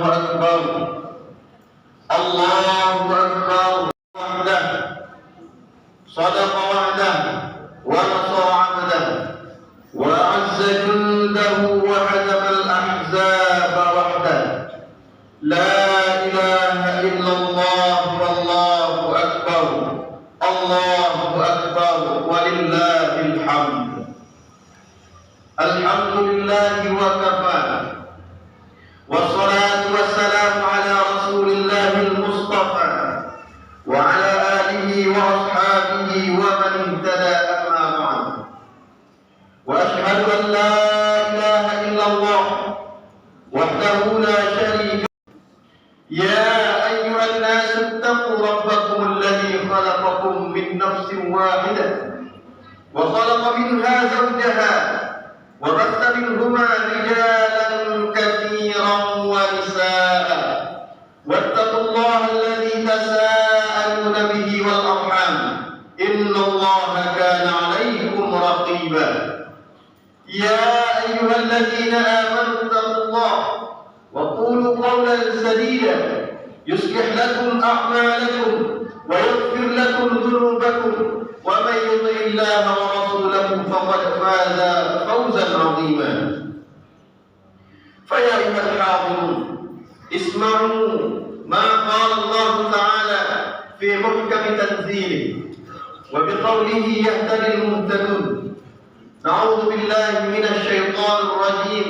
أكبر الله أكبر وحده صدق وعده ونصر عبده وأعز جنده وهزم الأحزاب وحده لا إله إلا الله والله أكبر الله أكبر ولله الحمد الحمد لله وكفى والصلاة والسلام على رسول الله المصطفى وعلى آله وأصحابه ومن اهتدى أما بعد وأشهد أن لا إله إلا الله وحده لا شريك له يا أيها الناس اتقوا ربكم الذي خلقكم من نفس واحدة وخلق منها زوجها وبث منهما رجالا كثيرا ونساء واتقوا الله الذي تساءلون به والأرحام إن الله كان عليكم رقيبا يا أيها الذين آمنوا اتقوا الله وقولوا قولا سديدا يصلح لكم أعمالكم ويغفر لكم ذنوبكم ومن يطع الله ورسوله فقد فاز فوزا عظيما فيا أيها الحاضرون اسمعوا ما قال الله تعالى في محكم تنزيله وبقوله يهتدي المهتدون نعوذ بالله من الشيطان الرجيم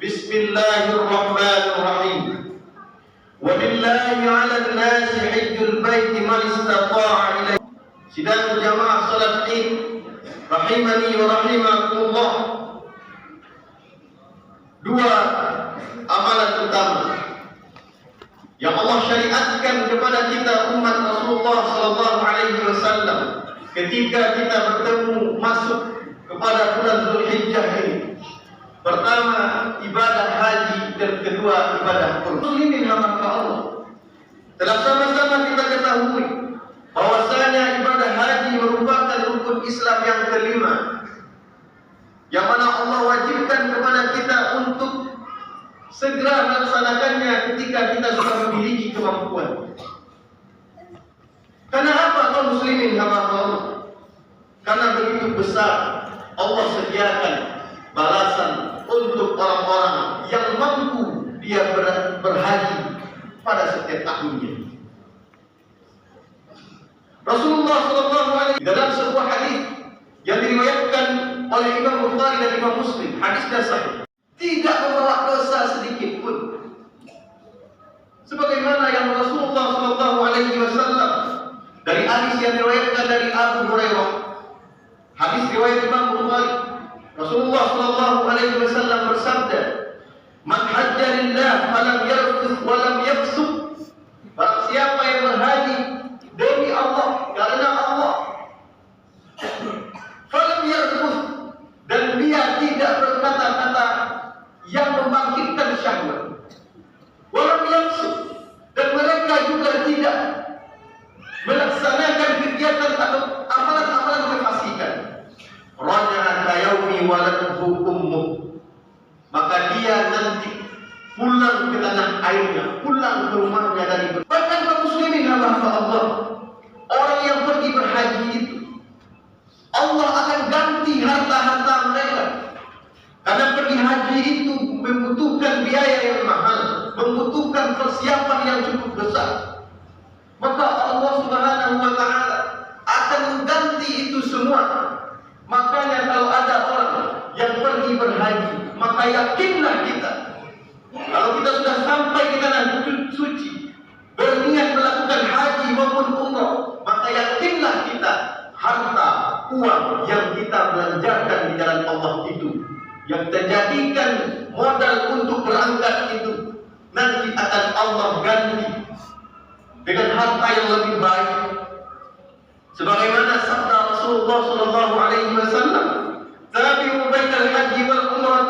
بسم الله الرحمن الرحيم ولله على الناس حج البيت من استطاع إليه. Sidang jamaah salat Id rahimani wa rahimakumullah. Dua amalan utama yang Allah syariatkan kepada kita umat Rasulullah sallallahu alaihi wasallam ketika kita bertemu masuk kepada bulan Zulhijjah ini. Pertama, ibadah haji, dan kedua, ibadah kurban. Muslimin hamba Allah, telah sama-sama kita ketahui bahwasanya ibadah haji merupakan rukun Islam yang kelima, yang mana Allah wajibkan kepada kita untuk segera melaksanakannya ketika kita sudah memiliki kemampuan. Karena apa kaum muslimin hamba Allah? Karena begitu besar Allah sediakan balasan untuk orang-orang yang mampu dia berhaji pada setiap tahunnya. Rasulullah SAW dalam sebuah hadis yang diriwayatkan oleh Imam Bukhari dan Imam Muslim, hadisnya sahih, tidak membawa dosa sedikit pun. Sebagaimana yang Rasulullah SAW dari hadis yang diriwayatkan dari Abu Hurairah, hadis riwayat Imam Bukhari, Rasulullah SAW bersabda, "Man hajja lillah falam yarfuth wa lam yafsuq." Barang siapa yang berhaji demi Allah, karena Allah, falam yarfuth, dan dia tidak berkata-kata yang membangkitkan syahwat, wa lam yafsuq, dan mereka juga tidak melaksanakan kegiatan atau amalan-amalan kefasikan, raja'a kayaumi waladhu ummuh, maka dia nanti pulang ke tanah airnya, pulang ke rumahnya dari bahkan kaum muslimin hamba Allah, orang yang pergi berhaji itu Allah akan ganti harta-harta mereka, karena pergi haji itu membutuhkan biaya yang mahal, membutuhkan persiapan yang cukup besar. Maka Allah Subhanahu wa ta'ala akan mengganti itu semua. Makanya kalau ada orang yang pergi berhaji, maka yakinlah kita, kalau kita sudah sampai di tanah suci, berniat melakukan haji maupun umrah, maka yakinlah kita, harta, uang yang kita belanjakan di jalan Allah itu, yang terjadikan modal untuk berangkat itu, nanti akan Allah ganti dengan harta yang lebih baik. Sebagaimana sabda Rasulullah sallallahu alaihi wasallam, "Tabi'u bainal haji wal umrah,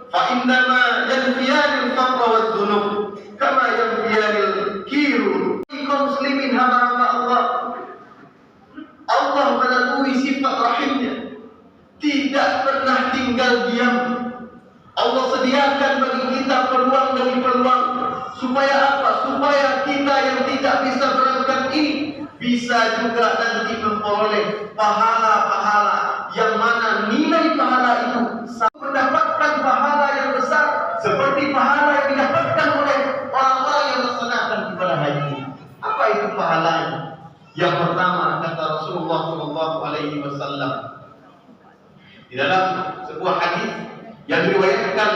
fa innama yanfiyani al-faqr wad dhunub, kama yanfiyani al-kiru." Kaum muslimin hamba Allah, Allah melalui sifat rahimnya tidak pernah tinggal diam. Allah sediakan bagi kita peluang demi peluang Supaya apa? Supaya kita yang tidak bisa berangkat ini bisa juga nanti memperoleh pahala-pahala yang mana nilai pahala itu mendapatkan pahala yang besar seperti pahala yang didapatkan oleh orang-orang yang melaksanakan ibadah haji. Apa itu pahalanya? Yang pertama kata Rasulullah SAW di dalam sebuah hadis yang diriwayatkan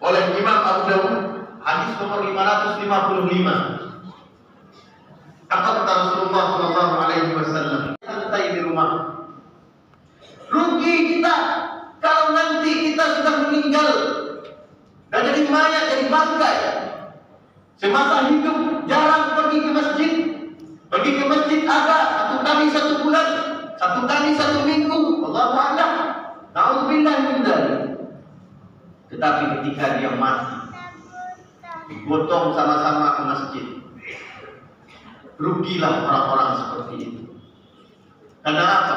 oleh Imam Abu Dawud, hadis nomor 555. Apa kata Rasulullah SAW? Santai di rumah. Rugi kita kalau nanti kita sudah meninggal dan jadi mayat, jadi bangkai. Semasa hidup jarang pergi ke masjid. Pergi ke masjid ada 1 kali 1 bulan, 1 kali 1 minggu. Allahu a'lam. Nauzubillah min dzalik. Tetapi ketika dia mati, digotong sama-sama ke masjid, rugilah orang-orang seperti itu. Karena apa?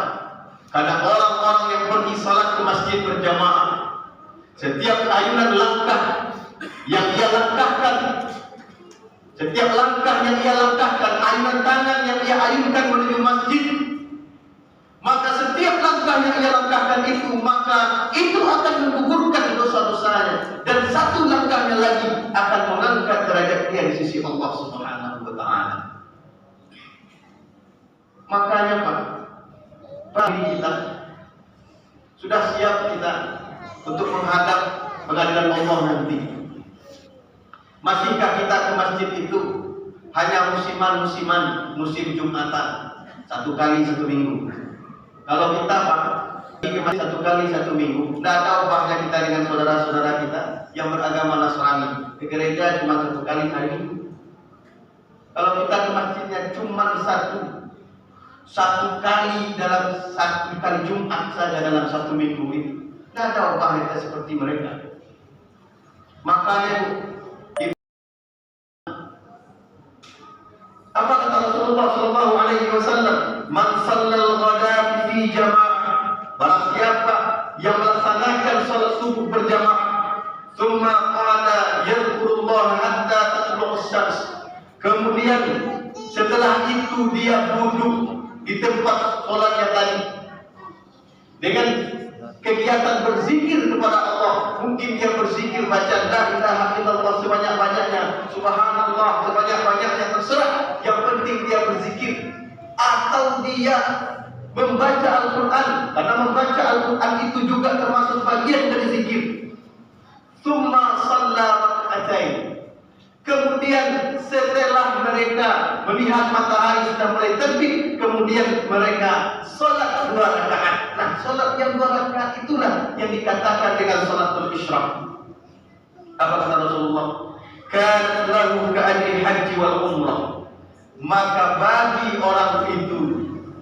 Karena orang-orang yang pergi salat ke masjid berjamaah, setiap ayunan langkah yang ia langkahkan, setiap langkah yang ia langkahkan, ayunan tangan yang ia ayunkan menuju masjid, maka setiap langkah yang ia langkahkan itu, maka itu akan menggugurkan dosa-dosanya, dan 1 langkahnya lagi akan mengangkat derajat dia di sisi Allah Subhanahu wa taala. Makanya Pak, bagi kita sudah siap kita untuk menghadap pengadilan Allah nanti. Masihkah kita ke masjid itu hanya musiman-musiman, musim Jumatan, 1 kali 1 minggu? Kalau kita Pak, ke masjid 1 kali 1 minggu, tidak ada ubahnya kita dengan saudara-saudara kita yang beragama Nasrani. Ke gereja cuma 1 kali hari Minggu. Kalau kita ke masjidnya cuma 1 kali dalam 1 kali Jumat saja dalam 1 minggu itu, tidak ada ubahnya kita seperti mereka. Makanya apa kata Rasulullah SAW? Man shallal ghadati fi jamaah, barang siapa yang melaksanakan salat subuh berjamaah, thumma qala yadhkurullah hatta tatlu'us syams, kemudian setelah itu dia duduk di tempat salatnya tadi dengan kegiatan berzikir kepada Allah. Mungkin dia berzikir baca la ilaha illallah sebanyak-banyaknya, subhanallah sebanyak-banyaknya, terserah, yang penting dia berzikir. Atau dia membaca Al-Quran, karena membaca Al-Quran itu juga termasuk bagian dari zikir. Tsumma shalla rak'atain, kemudian setelah mereka melihat matahari sudah mulai terbit, kemudian mereka sholat 2 rakaat. Nah, sholat yang 2 rakaat itulah yang dikatakan dengan sholatul isyraq. Apa kata Rasulullah? Kanat lahu ka'ajri haji wal umrah, maka bagi orang itu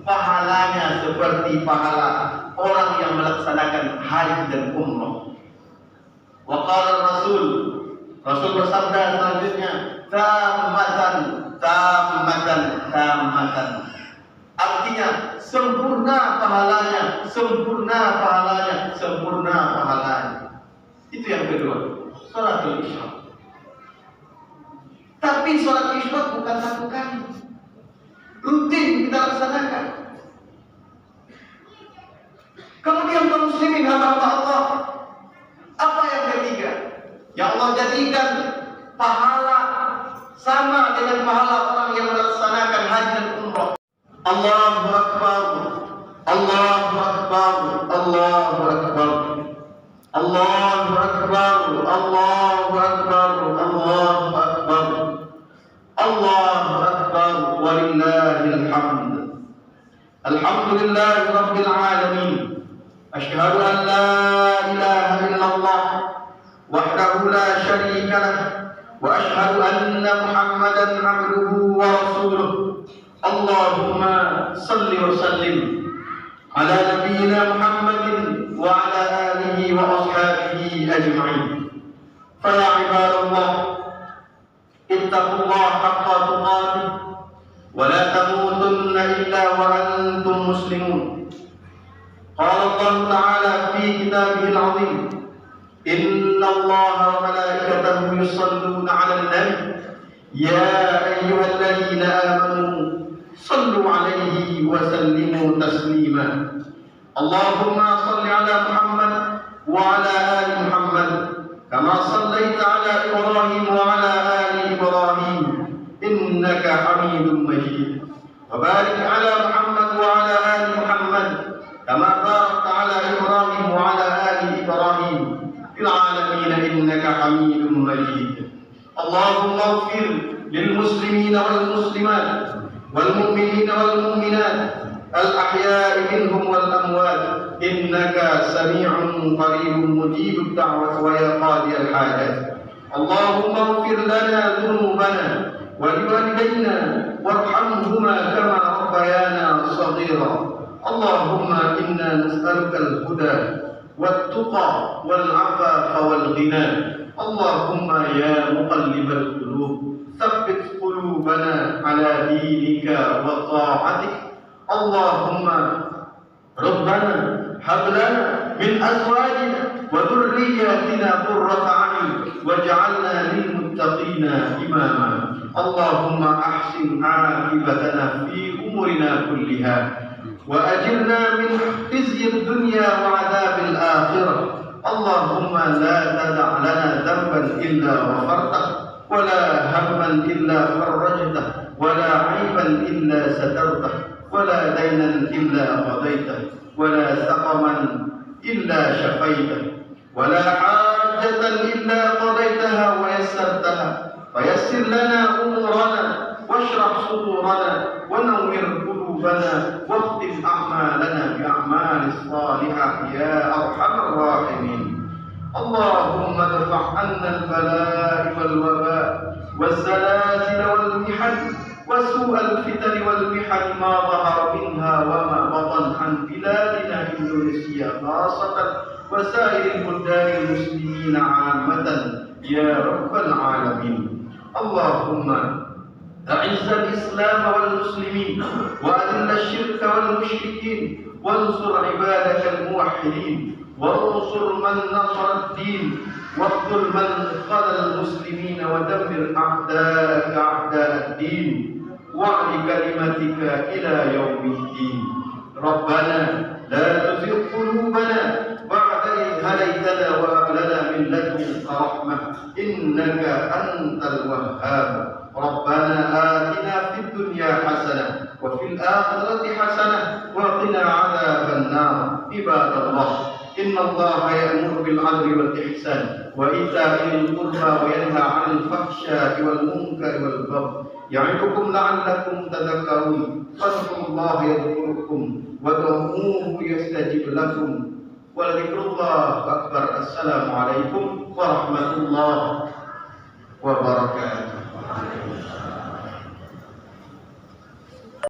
pahalanya seperti pahala orang yang melaksanakan haji dan umrah. Wa qala Rasul bersabda selanjutnya, tammatan, artinya sempurna pahalanya. Itu yang kedua, sholatul isyraq. Tapi sholat isyraq bukan 1 kali, rutin kita laksanakan. Kemudian kaum muslimin hamba Allah, apa yang ketiga? Ya Allah jadikan pahala sama dengan pahala orang yang melaksanakan haji dan umrah. Allahu Akbar, Allahu Akbar, Allahu Akbar, Allahu Akbar, Allahu Akbar, Allahu Akbar, Allahu Akbar, walillahil hamd. Alhamdulillahi rabbil alamin. Asyhadu an la ilaha illallah wahdahu la syarika lah, wa asyhadu anna Muhammadan abduhu wa rasuluh. Allahumma salli wa sallim ala nabiyyina Muhammadin wa ala alihi wa ashabihi ajma'in. Fa ya ibadallah, ittaqullaha haqqa tuqatih wa la tamutunna illa wa antum muslimun. Qala Allah ta'ala fi kitabihil 'azim, إن الله وملائكته يصلون على النبي يا أيها الذين آمنوا صلوا عليه وسلموا تسليما اللهم صل على محمد وعلى آل محمد كما صليت على إبراهيم وعلى آل إبراهيم إنك حميد مجيد وبارك على محمد وعلى آل محمد كما باركت على إبراهيم وعلى آل إبراهيم في العالمين إنك حميد مجيد اللهم اغفر للمسلمين والمسلمات والمؤمنين والمؤمنات الأحياء منهم والأموات إنك سميع قريب مجيب الدعوة ويا قاضي الحاجات اللهم اغفر لنا ذنوبنا ولوالدينا وارحمهما كما ربيانا صغيرا اللهم إنا نسألك الهدى والتقى والعفاف والغنى اللهم يا مقلب القلوب ثبت قلوبنا على دينك وطاعتك اللهم ربنا هب لنا من أزواجنا وذرياتنا قرة أعين واجعلنا للمتقين إماما اللهم أحسن عاقبتنا في أمورنا كلها وأجرنا من خزي الدنيا وعذاب الآخرة اللهم لا تدع لنا ذنبا إلا غفرته ولا هما إلا فرجته ولا عيبا إلا سترته ولا دينا إلا قضيته ولا سقما إلا شفيته ولا حاجة إلا قضيتها ويسرتها فيسر لنا أمورنا واشرح صدورنا ونور قلوبنا واختم أعمالنا بأعمال الصالحة يا أرحم الراحمين اللهم ادفع عنا البلاء والوباء والزلازل والمحن وسوء الفتن والمحن ما ظهر منها وما بطن عن بلادنا إندونيسيا خاصة وسائر البلدان المسلمين عامة يا رب العالمين اللهم أعز الإسلام والمسلمين وأذل الشرك والمشركين وانصر عبادك الموحدين وانصر من نصر الدين واقتل من خذل المسلمين ودمر أعداءك أعداء الدين وعلى كلمتك إلى يوم الدين ربنا لا تزغ قلوبنا بعد إذ هديتنا وهب لنا من لدنك رحمة إنك أنت الوهاب ربنا آتنا في الدنيا حسنة وفي الآخرة حسنة وقنا عذاب النار عباد الله إن الله يأمر بالعدل والإحسان وإيتاء ذي القربى وينهى عن الفحشاء والمنكر والبغي يعظكم لعلكم تذكرون فاذكروا الله يذكركم وادعوه يستجب لكم ولذكر الله أكبر السلام عليكم ورحمة الله وبركاته